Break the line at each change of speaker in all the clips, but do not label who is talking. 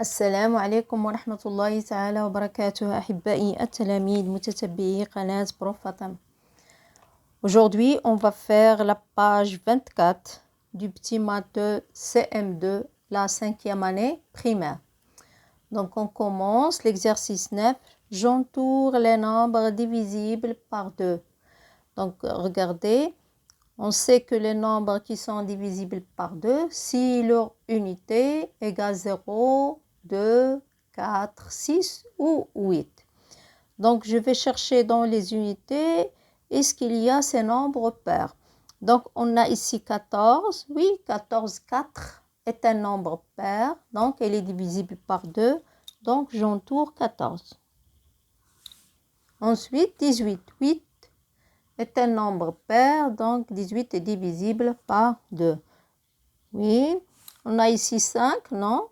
السلام عليكم ورحمة الله تعالى وبركاته أحبائي التلاميذ متتبعي قناة بروف فاطمة. Aujourd'hui, on va faire la page 24 du petit matheux CM2, la 5e année primaire. Donc, on commence l'exercice 9. J'entoure les nombres divisibles par 2. Donc, regardez, on sait que les nombres qui sont divisibles par 2, si leur unité égale 0, 2, 4, 6 ou 8. Donc, je vais chercher dans les unités, est-ce qu'il y a ces nombres pairs? Donc, on a ici 14. Oui, 14, 4 est un nombre pair. Donc, elle est divisible par 2. Donc, j'entoure 14. Ensuite, 18. 8 est un nombre pair. Donc, 18 est divisible par 2. Oui, on a ici 5, non?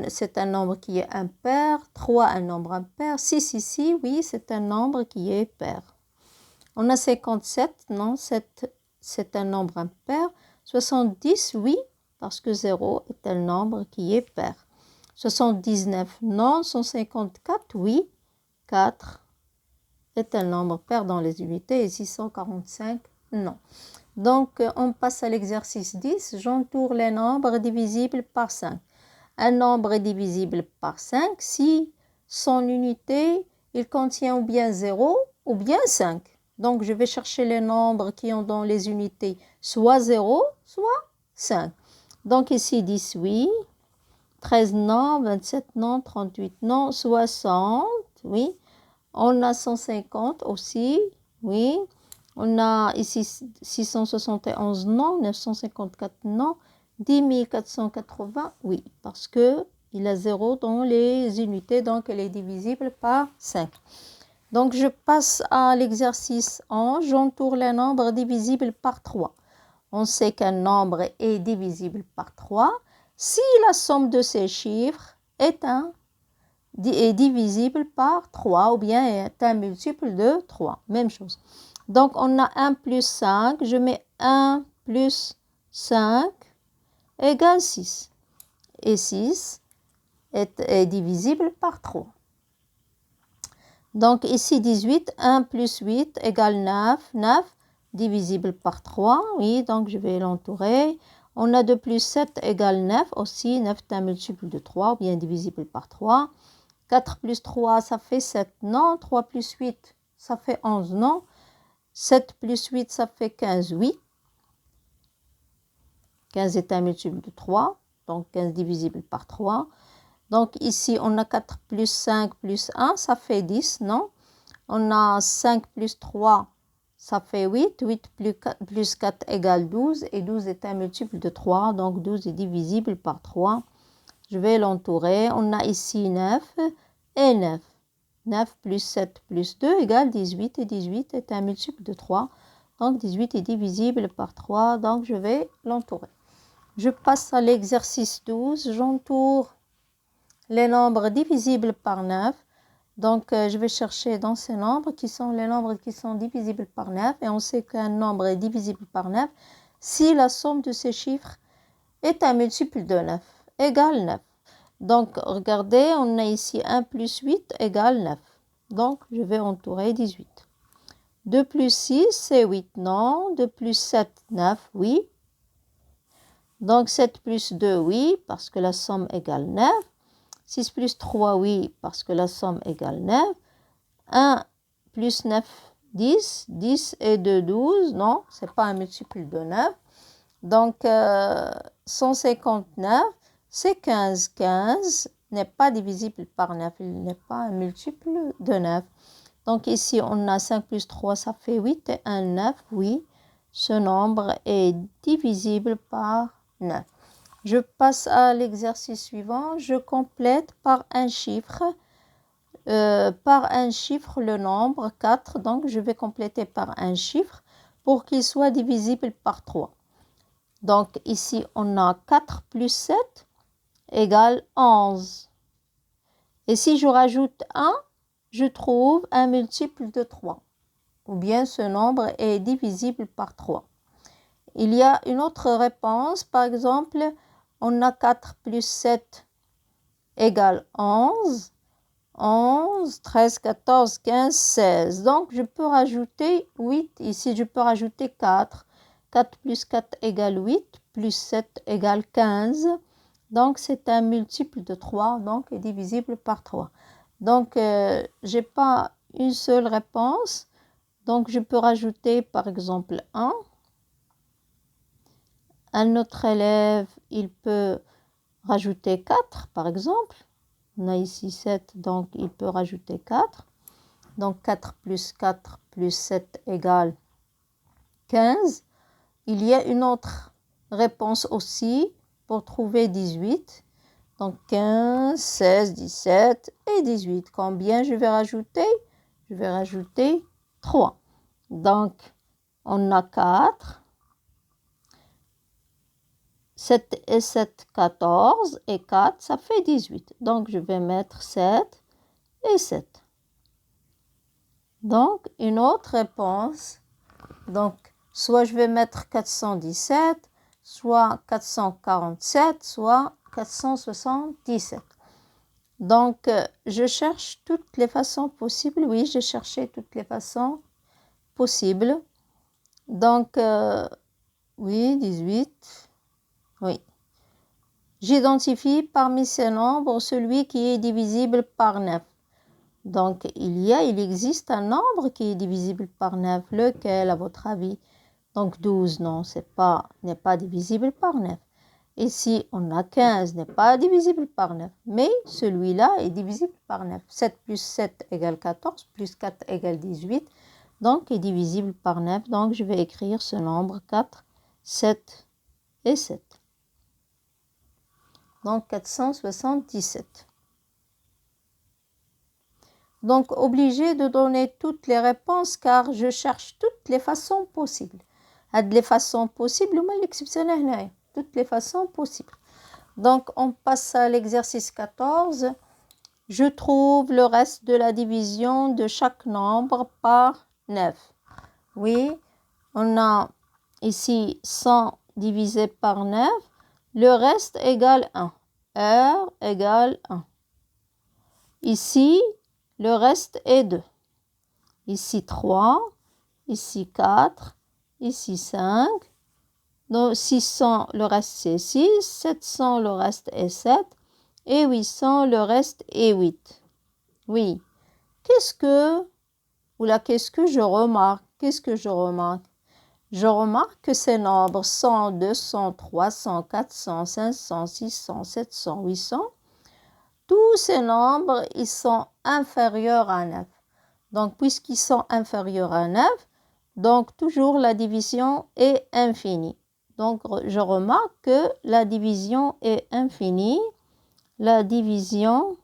C'est un nombre qui est impair. 3, un nombre impair. 6 ici, oui, c'est un nombre qui est pair. On a 57, non, c'est un nombre impair. 70, oui, parce que 0 est un nombre qui est pair. 79, non. 154, oui. 4 est un nombre pair dans les unités. Et 645, non. Donc, on passe à l'exercice 10. J'entoure les nombres divisibles par 5. Un nombre est divisible par 5 si son unité, il contient ou bien 0 ou bien 5. Donc, je vais chercher les nombres qui ont dans les unités soit 0, soit 5. Donc, ici, 10, oui. 13, non. 27, non. 38, non. 60, oui. On a 150 aussi, oui. On a ici 671, non. 954, non. 10 480, oui, parce qu'il a 0 dans les unités, donc elle est divisible par 5. Donc, je passe à l'exercice 11. J'entoure les nombres divisibles par 3. On sait qu'un nombre est divisible par 3 si la somme de ces chiffres est divisible par 3 ou bien est un multiple de 3. Même chose. Donc, on a 1 plus 5. Je mets 1 plus 5 égale 6. Et 6 est divisible par 3. Donc ici 18, 1 plus 8 égale 9. 9 divisible par 3. Oui, donc je vais l'entourer. On a 2 plus 7 égale 9 aussi. 9 est un multiple de 3 ou bien divisible par 3. 4 plus 3, ça fait 7. Non. 3 plus 8, ça fait 11. Non. 7 plus 8, ça fait 15. Oui. 15 est un multiple de 3. Donc 15 divisible par 3. Donc ici, on a 4 plus 5 plus 1, ça fait 10, non? On a 5 plus 3, ça fait 8. 8 plus 4 égale 12. Et 12 est un multiple de 3, donc 12 est divisible par 3. Je vais l'entourer. On a ici 9 et 9. 9 plus 7 plus 2 égale 18. Et 18 est un multiple de 3. Donc 18 est divisible par 3. Donc je vais l'entourer. Je passe à l'exercice 12. J'entoure les nombres divisibles par 9. Donc, je vais chercher dans ces nombres qui sont les nombres qui sont divisibles par 9. Et on sait qu'un nombre est divisible par 9 si la somme de ces chiffres est un multiple de 9, égale 9. Donc, regardez, on a ici 1 plus 8 égale 9. Donc, je vais entourer 18. 2 plus 6, c'est 8, non. 2 plus 7, 9, oui. Donc, 7 plus 2, oui, parce que la somme égale 9. 6 plus 3, oui, parce que la somme égale 9. 1 plus 9, 10. 10 et 2, 12. Non, ce n'est pas un multiple de 9. Donc, 159, c'est 15. 15 n'est pas divisible par 9. Il n'est pas un multiple de 9. Donc, ici, on a 5 plus 3, ça fait 8. Et 1, 9, oui. Ce nombre est divisible par 9. Je passe à l'exercice suivant. Je complète par un chiffre le nombre 4. Donc, je vais compléter par un chiffre pour qu'il soit divisible par 3. Donc, ici, on a 4 plus 7 égale 11. Et si je rajoute 1, je trouve un multiple de 3. Ou bien ce nombre est divisible par 3. Il y a une autre réponse. Par exemple, on a 4 plus 7 égale 11. 11, 13, 14, 15, 16. Donc, je peux rajouter 8. Ici, je peux rajouter 4. 4 plus 4 égale 8, plus 7 égale 15. Donc, c'est un multiple de 3, donc est divisible par 3. Donc, je n'ai pas une seule réponse. Donc, je peux rajouter, par exemple, 1. Un autre élève, il peut rajouter 4, par exemple. On a ici 7, donc il peut rajouter 4. Donc 4 plus 4 plus 7 égale 15. Il y a une autre réponse aussi pour trouver 18. Donc 15, 16, 17 et 18. Combien je vais rajouter? Je vais rajouter 3. Donc on a 4. 7 et 7, 14 et 4, ça fait 18. Donc, je vais mettre 7 et 7. Donc, une autre réponse. Donc, soit je vais mettre 417, soit 447, soit 477. Donc, je cherche toutes les façons possibles. Oui, j'ai cherché toutes les façons possibles. Donc, oui, 18. Oui. J'identifie parmi ces nombres celui qui est divisible par 9. Donc, il existe un nombre qui est divisible par 9. Lequel, à votre avis? Donc, 12, non, n'est pas divisible par 9. Ici, on a 15, n'est pas divisible par 9. Mais celui-là est divisible par 9. 7 plus 7 égale 14, plus 4 égale 18. Donc, est divisible par 9. Donc, je vais écrire ce nombre 4, 7 et 7. Donc, 477. Donc, obligé de donner toutes les réponses car je cherche toutes les façons possibles. Les façons possibles, toutes les façons possibles. Donc, on passe à l'exercice 14. Je trouve le reste de la division de chaque nombre par 9. Oui, on a ici 100 divisé par 9. Le reste égale 1. R égale 1. Ici, le reste est 2. Ici 3. Ici 4. Ici 5. Donc 600, le reste c'est 6. 700, le reste est 7. Et 800, le reste est 8. Oui. Qu'est-ce que je remarque? Je remarque que ces nombres 100, 200, 300, 400, 500, 600, 700, 800, tous ces nombres, ils sont inférieurs à 9. Donc, puisqu'ils sont inférieurs à 9, donc toujours la division est infinie. Donc, je remarque que la division est infinie. La division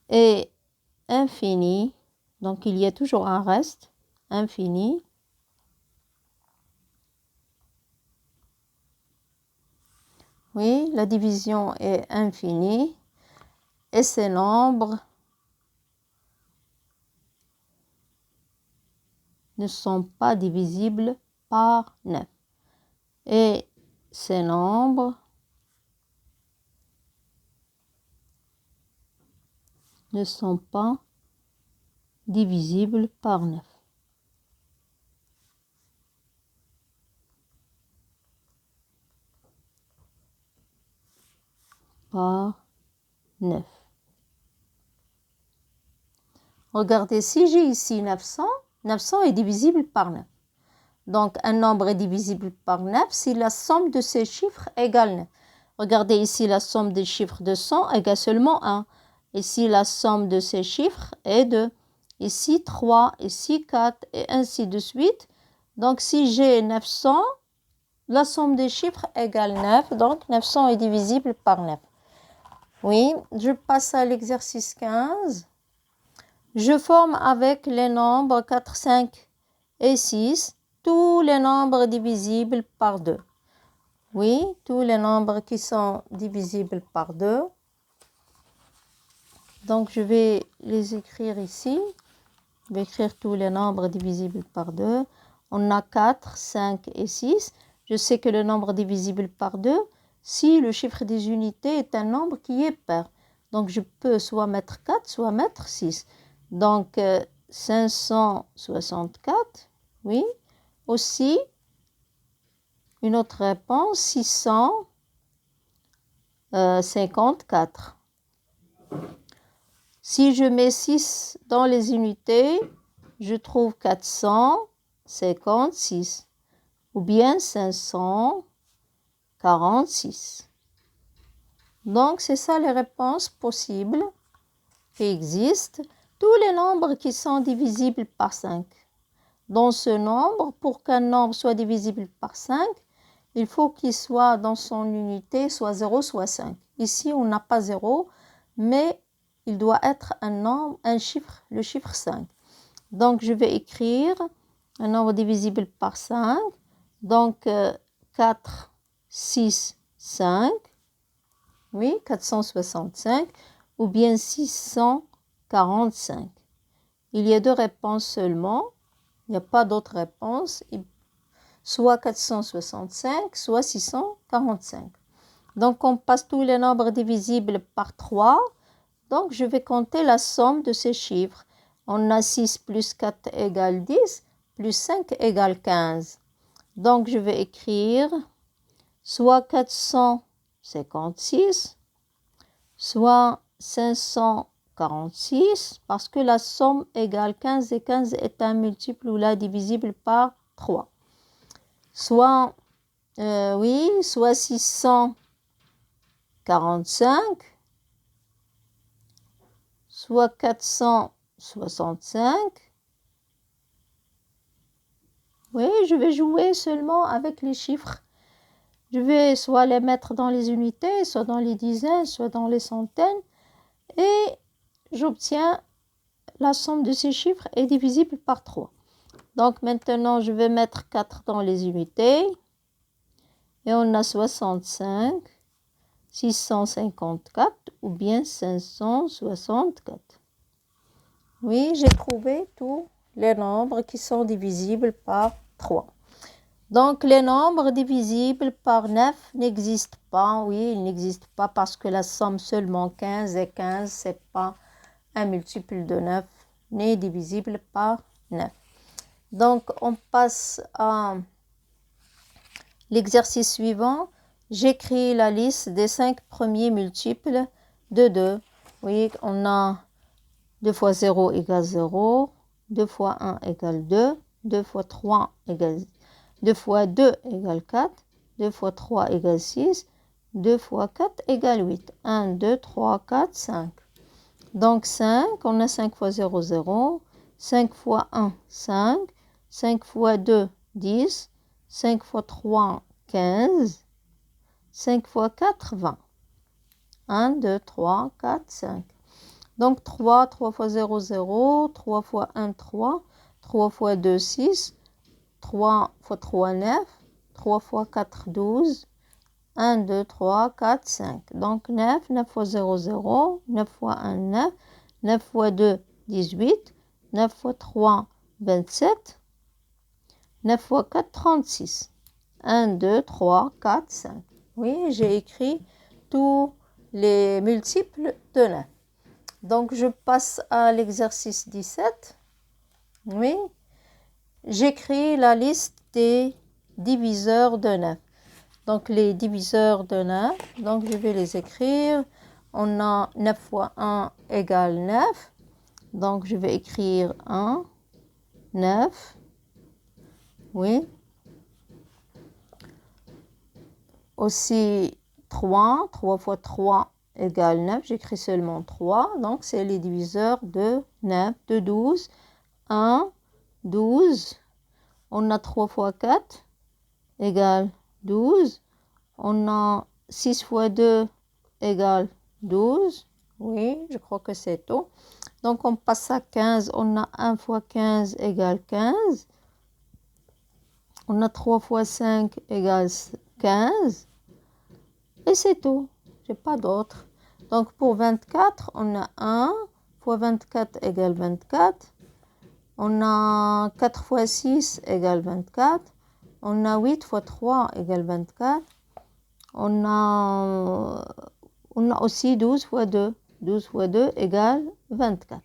est infinie. Donc, il y a toujours un reste infini. Oui, la division est infinie. Et ces nombres ne sont pas divisibles par 9. Et ces nombres ne sont pas divisibles par 9. Par 9. Regardez, si j'ai ici 900, 900 est divisible par 9. Donc, un nombre est divisible par 9 si la somme de ces chiffres égale 9. Regardez ici, la somme des chiffres de 100 égale seulement 1. Ici, la somme de ces chiffres est 2. Ici, 3. Ici, 4. Et ainsi de suite. Donc, si j'ai 900, la somme des chiffres égale 9. Donc, 900 est divisible par 9. Oui, je passe à l'exercice 15. Je forme avec les nombres 4, 5 et 6 tous les nombres divisibles par 2. Oui, tous les nombres qui sont divisibles par 2. Donc, je vais les écrire ici. Je vais écrire tous les nombres divisibles par 2. On a 4, 5 et 6. Je sais que le nombre divisible par 2, si le chiffre des unités est un nombre qui est pair. Donc, je peux soit mettre 4, soit mettre 6. Donc, 564, oui. Aussi, une autre réponse, 654. Si je mets 6 dans les unités, je trouve 456 ou bien 546. Donc, c'est ça les réponses possibles qui existent. Tous les nombres qui sont divisibles par 5. Dans ce nombre, pour qu'un nombre soit divisible par 5, il faut qu'il soit dans son unité soit 0, soit 5. Ici, on n'a pas 0, mais il doit être un nombre, un chiffre, le chiffre 5. Donc, je vais écrire un nombre divisible par 5. Donc, 4, 6, 5. Oui, 465 ou bien 645. Il y a deux réponses seulement. Il n'y a pas d'autre réponse. Soit 465, soit 645. Donc, on passe tous les nombres divisibles par 3. Donc, je vais compter la somme de ces chiffres. On a 6 plus 4 égale 10, plus 5 égale 15. Donc, je vais écrire soit 456, soit 546, parce que la somme égale 15 et 15 est un multiple ou là divisible par 3. Soit, soit 645, soit 465. Oui, je vais jouer seulement avec les chiffres. Je vais soit les mettre dans les unités, soit dans les dizaines, soit dans les centaines. Et j'obtiens la somme de ces chiffres est divisible par 3. Donc maintenant, je vais mettre 4 dans les unités. Et on a 65, 654 ou bien 564. Oui, j'ai trouvé tous les nombres qui sont divisibles par 3. Donc, les nombres divisibles par 9 n'existent pas. Oui, ils n'existent pas parce que la somme seulement 15 et 15, ce n'est pas un multiple de 9, n'est divisible par 9. Donc, on passe à l'exercice suivant. J'écris la liste des 5 premiers multiples de 2. Oui, on a 2 fois 0 égale 0, 2 fois 1 égale 2, 2 fois 3 égale 2 fois 2 égale 4, 2 fois 3 égale 6, 2 fois 4 égale 8. 1, 2, 3, 4, 5. Donc 5, on a 5 fois 0, 0. 5 fois 1, 5. 5 fois 2, 10. 5 fois 3, 15. 5 fois 4, 20. 1, 2, 3, 4, 5. Donc 3, 3 fois 0, 0. 3 fois 1, 3. 3 fois 2, 6. 3 fois 3, 9. 3 fois 4, 12. 1, 2, 3, 4, 5. Donc 9, 9 fois 0, 0. 9 fois 1, 9. 9 fois 2, 18. 9 fois 3, 27. 9 fois 4, 36. 1, 2, 3, 4, 5. Oui, j'ai écrit tous les multiples de 9. Donc, je passe à l'exercice 17. Oui. J'écris la liste des diviseurs de 9. Donc, les diviseurs de 9, donc je vais les écrire. On a 9 fois 1 égale 9. Donc, je vais écrire 1, 9. Oui. Aussi 3. 3 fois 3 égale 9. J'écris seulement 3. Donc, c'est les diviseurs de 9, de 12. 1, 12. On a 3 fois 4 égale 12. On a 6 fois 2 égale 12. Oui, je crois que c'est tout. Donc, on passe à 15. On a 1 fois 15 égale 15. On a 3 fois 5 égale 15. Et c'est tout. Je n'ai pas d'autre. Donc, pour 24, on a 1 fois 24 égale 24. On a 4 fois 6 égale 24. On a 8 fois 3 égale 24. On a aussi 12 fois 2. 12 fois 2 égale 24.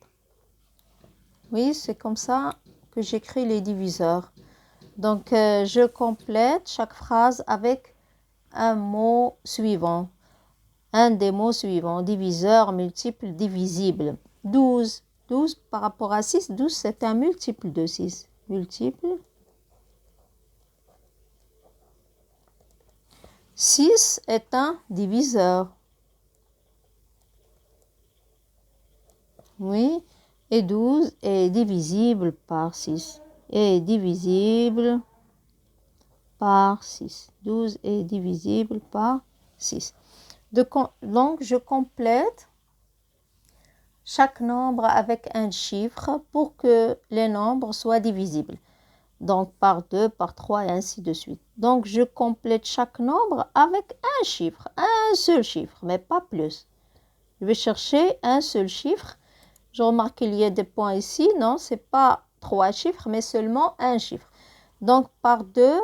Oui, c'est comme ça que j'écris les diviseurs. Donc, je complète chaque phrase avec un mot suivant. Un des mots suivants. Diviseur, multiple, divisible. 12. 12 par rapport à 6. 12, c'est un multiple de 6. Multiple. 6 est un diviseur. Oui. Et 12 est divisible par 6. Est divisible par 6. 12 est divisible par 6. Donc, je complète chaque nombre avec un chiffre pour que les nombres soient divisibles. Donc, par 2, par 3 et ainsi de suite. Donc, je complète chaque nombre avec un chiffre, un seul chiffre, mais pas plus. Je vais chercher un seul chiffre. Je remarque qu'il y a des points ici. Non, ce n'est pas 3 chiffres, mais seulement un chiffre. Donc, par 2,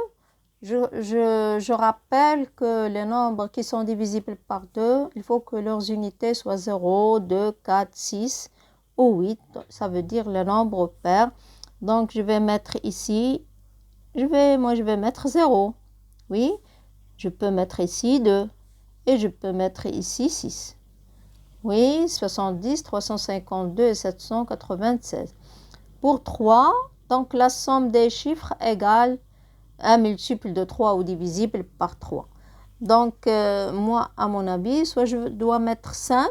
je rappelle que les nombres qui sont divisibles par 2, il faut que leurs unités soient 0, 2, 4, 6 ou 8. Ça veut dire le nombre pair. Donc, je vais mettre ici, je vais mettre 0. Oui, je peux mettre ici 2 et je peux mettre ici 6. Oui, 70, 352 et 796. Pour 3, donc la somme des chiffres égale un multiple de 3 ou divisible par 3. Donc, moi, à mon avis, soit je dois mettre 5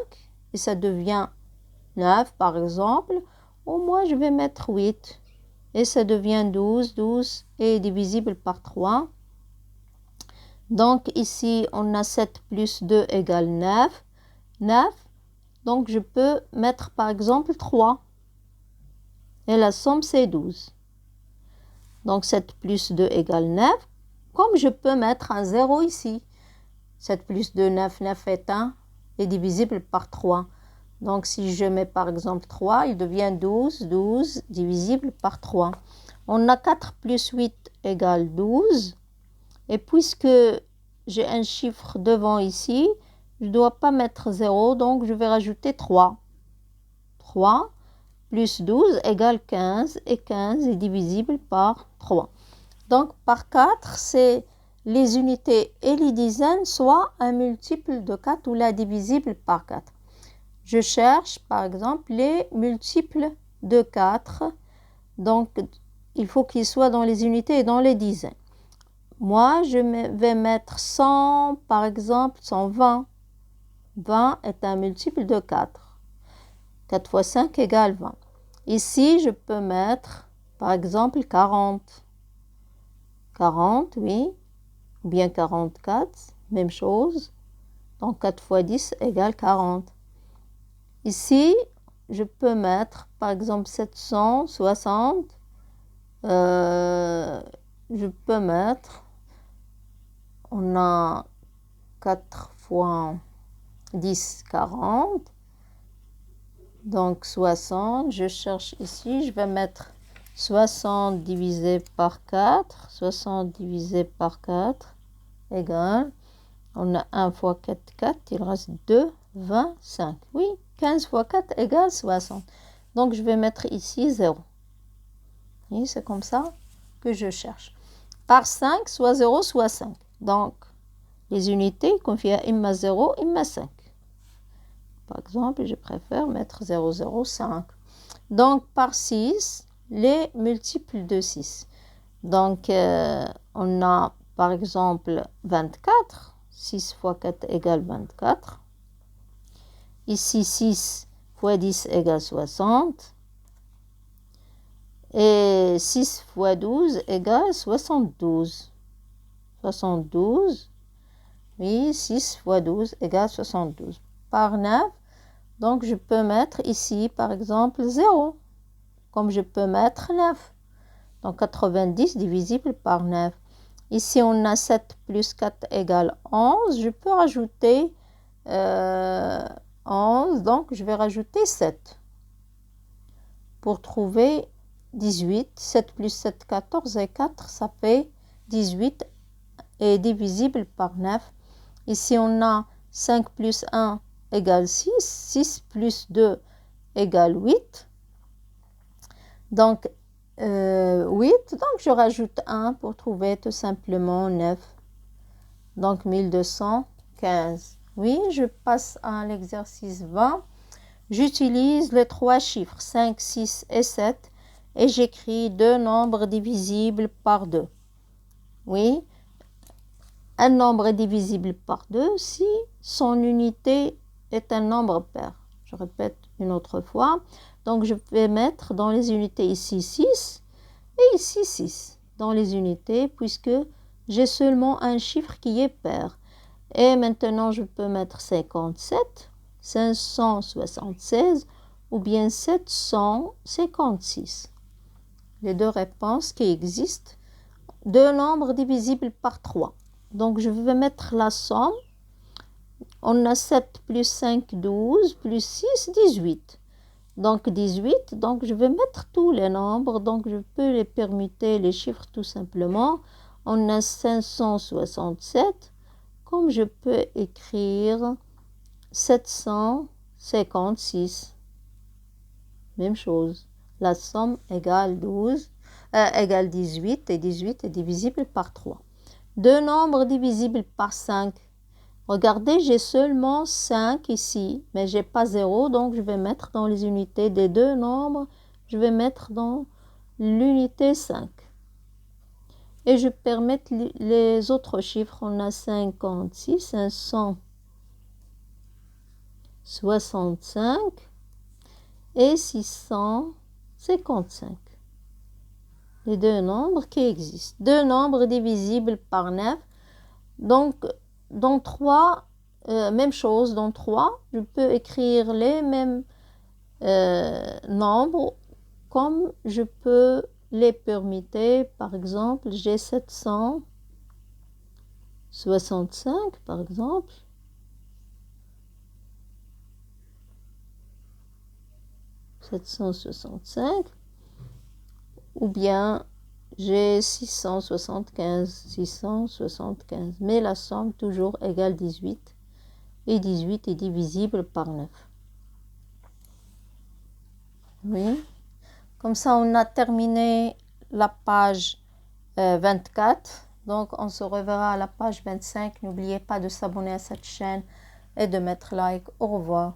et ça devient 9, par exemple, ou moi, je vais mettre 8 et ça devient 12. 12 est divisible par 3. Donc, ici, on a 7 plus 2 égale 9. 9. Donc, je peux mettre, par exemple, 3. Et la somme, c'est 12. Donc, 7 plus 2 égale 9. Comme je peux mettre un 0 ici. 7 plus 2, 9. 9 est 1 est divisible par 3. Donc, si je mets par exemple 3, il devient 12. 12 divisible par 3. On a 4 plus 8 égale 12. Et puisque j'ai un chiffre devant ici, je ne dois pas mettre 0. Donc, je vais rajouter 3. 3 plus 12 égale 15. Et 15 est divisible par 3. Donc, par 4, c'est les unités et les dizaines, soit un multiple de 4 ou la divisible par 4. Je cherche, par exemple, les multiples de 4. Donc, il faut qu'ils soient dans les unités et dans les dizaines. Moi, je vais mettre 100, par exemple, 120. 20 est un multiple de 4. 4 fois 5 égale 20. Ici, je peux mettre, par exemple, 40. 40, oui. Ou bien 44, même chose. Donc, 4 fois 10 égale 40. Ici, je peux mettre, par exemple, 760. Je peux mettre, on a 4 fois 10, 40. Donc, 60. Je cherche ici, je vais mettre 60 divisé par 4. 60 divisé par 4 égale, on a 1 fois 4, 4. Il reste 2, 25. Oui, 15 fois 4 égale 60. Donc, je vais mettre ici 0. Oui, c'est comme ça que je cherche. Par 5, soit 0, soit 5. Donc, les unités confient à imma 0, imma 5. Par exemple, je préfère mettre 0, 0, 5. Donc, par 6, les multiples de 6. Donc, on a, par exemple, 24. 6 fois 4 égale 24. Ici, 6 fois 10 égale 60. Et 6 fois 12 égale 72. 72. Oui, 6 fois 12 égale 72. Par 9, donc je peux mettre ici, par exemple, 0. Comme je peux mettre 9. Donc 90 divisible par 9. Ici, on a 7 plus 4 égale 11. Je peux rajouter 11. Donc, je vais rajouter 7. Pour trouver 18. 7 plus 7, 14 et 4, ça fait 18 et divisible par 9. Ici, on a 5 plus 1 égale 6. 6 plus 2 égale 8. Donc, 8. Donc, je rajoute 1 pour trouver tout simplement 9. Donc, 1215. Oui, je passe à l'exercice 20. J'utilise les trois chiffres 5, 6 et 7 et j'écris deux nombres divisibles par 2. Oui, un nombre est divisible par 2 si son unité est un nombre pair. Je répète une autre fois. Donc, je vais mettre dans les unités ici 6 et ici 6 dans les unités puisque j'ai seulement un chiffre qui est pair. Et maintenant, je peux mettre 57, 576 ou bien 756. Les deux réponses qui existent. Deux nombres divisibles par 3. Donc, je vais mettre la somme. On a 7 plus 5, 12, plus 6, 18. Donc, 18. Donc, je vais mettre tous les nombres. Donc, je peux les permuter, les chiffres tout simplement. On a 567. Comme je peux écrire 756. Même chose. La somme égale 12, égale 18 et 18 est divisible par 3. Deux nombres divisibles par 5. Regardez, j'ai seulement 5 ici, mais je n'ai pas 0, donc je vais mettre dans les unités des deux nombres, je vais mettre dans l'unité 5. Et je peux mettre les autres chiffres. On a 56, 565 et 655. Les deux nombres qui existent. Deux nombres divisibles par 9. Donc, dans 3, même chose, dans 3, je peux écrire les mêmes nombres comme je peux les permuter. Par exemple, j'ai 765, par exemple. Ou bien j'ai 675. Mais la somme toujours égale 18. Et 18 est divisible par 9. Oui. Comme ça, on a terminé la page 24. Donc, on se reverra à la page 25. N'oubliez pas de s'abonner à cette chaîne et de mettre like. Au revoir.